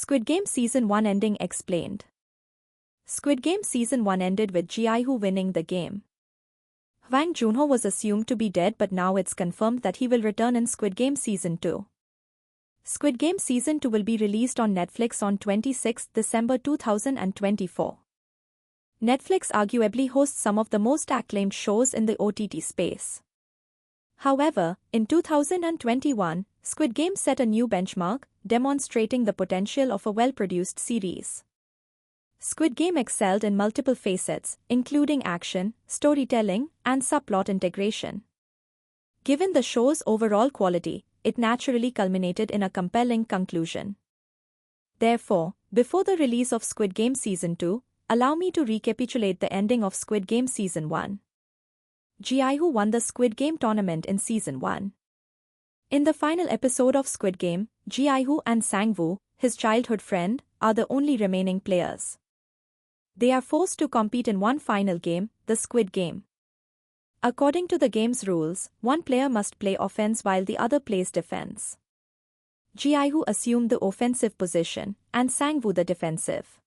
Squid Game Season 1 ending explained. Squid Game Season 1 ended with Gi-Hun winning the game. Hwang Jun-Ho was assumed to be dead, but now it's confirmed that he will return in Squid Game Season 2. Squid Game Season 2 will be released on Netflix on 26 December 2024. Netflix arguably hosts some of the most acclaimed shows in the OTT space. However, in 2021, Squid Game set a new benchmark, demonstrating the potential of a well-produced series. Squid Game excelled in multiple facets, including action, storytelling, and subplot integration. Given the show's overall quality, it naturally culminated in a compelling conclusion. Therefore, before the release of Squid Game Season 2, allow me to recapitulate the ending of Squid Game Season 1. Gi-Hun won the Squid Game tournament in Season 1. In the final episode of Squid Game, Gi-Hun and Sang-Woo, his childhood friend, are the only remaining players. They are forced to compete in one final game, the Squid Game. According to the game's rules, one player must play offense while the other plays defense. Gi-Hun assumed the offensive position, and Sang-Woo the defensive.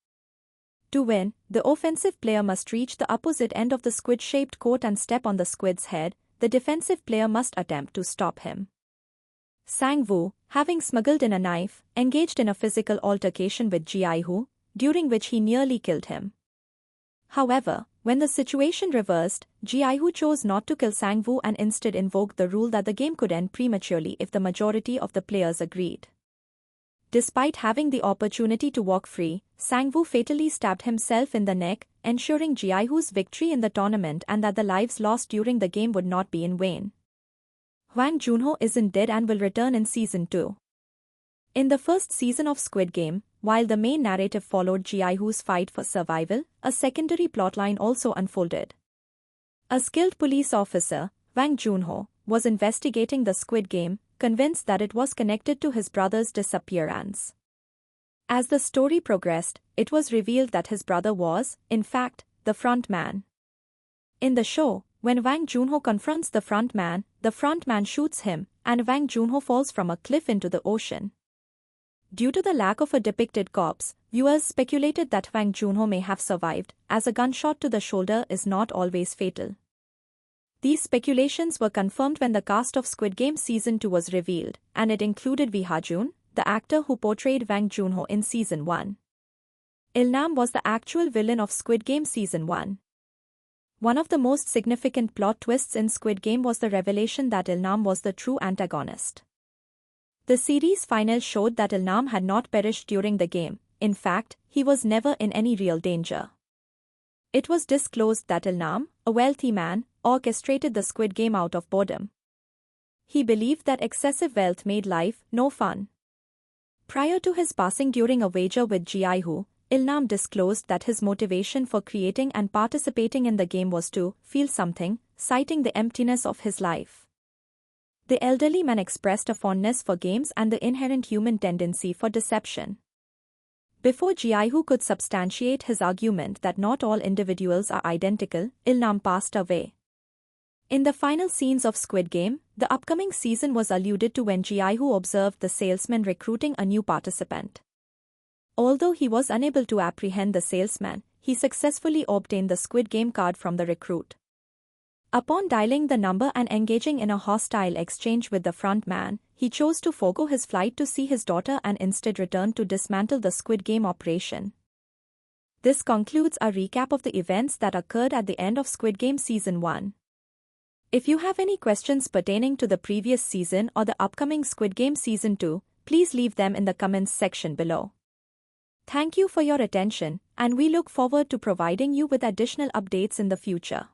To win, the offensive player must reach the opposite end of the squid-shaped court and step on the squid's head. The defensive player must attempt to stop him. Sang-Woo, having smuggled in a knife, engaged in a physical altercation with Gi-Hun, during which he nearly killed him. However, when the situation reversed, Gi-Hun chose not to kill Sang-Woo and instead invoked the rule that the game could end prematurely if the majority of the players agreed. Despite having the opportunity to walk free, Sang-Woo fatally stabbed himself in the neck, ensuring Gi-Hun's victory in the tournament and that the lives lost during the game would not be in vain. Hwang Jun-Ho isn't dead and will return in Season 2. In the first season of Squid Game, while the main narrative followed Gi-Hun's fight for survival, a secondary plotline also unfolded. A skilled police officer, Hwang Jun-Ho, was investigating the Squid Game, convinced that it was connected to his brother's disappearance. As the story progressed, it was revealed that his brother was, in fact, the front man. In the show, when Hwang Jun-Ho confronts the front man shoots him, and Hwang Jun-Ho falls from a cliff into the ocean. Due to the lack of a depicted corpse, viewers speculated that Hwang Jun-Ho may have survived, as a gunshot to the shoulder is not always fatal. These speculations were confirmed when the cast of Squid Game Season 2 was revealed, and it included Ha-Joon, the actor who portrayed Hwang Jun-Ho in Season 1. Il-nam was the actual villain of Squid Game Season 1. One of the most significant plot twists in Squid Game was the revelation that Il-nam was the true antagonist. The series finale showed that Il-nam had not perished during the game. In fact, he was never in any real danger. It was disclosed that Il-nam, a wealthy man, orchestrated the Squid Game out of boredom. He believed that excessive wealth made life no fun. Prior to his passing during a wager with Gi-Hun, Il-nam disclosed that his motivation for creating and participating in the game was to feel something, citing the emptiness of his life. The elderly man expressed a fondness for games and the inherent human tendency for deception. Before Gi-Hun could substantiate his argument that not all individuals are identical, Il-nam passed away. In the final scenes of Squid Game, the upcoming season was alluded to when Gi-Hun observed the salesman recruiting a new participant. Although he was unable to apprehend the salesman, he successfully obtained the Squid Game card from the recruit. Upon dialing the number and engaging in a hostile exchange with the front man, he chose to forego his flight to see his daughter and instead returned to dismantle the Squid Game operation. This concludes a recap of the events that occurred at the end of Squid Game Season 1. If you have any questions pertaining to the previous season or the upcoming Squid Game Season 2, please leave them in the comments section below. Thank you for your attention, and we look forward to providing you with additional updates in the future.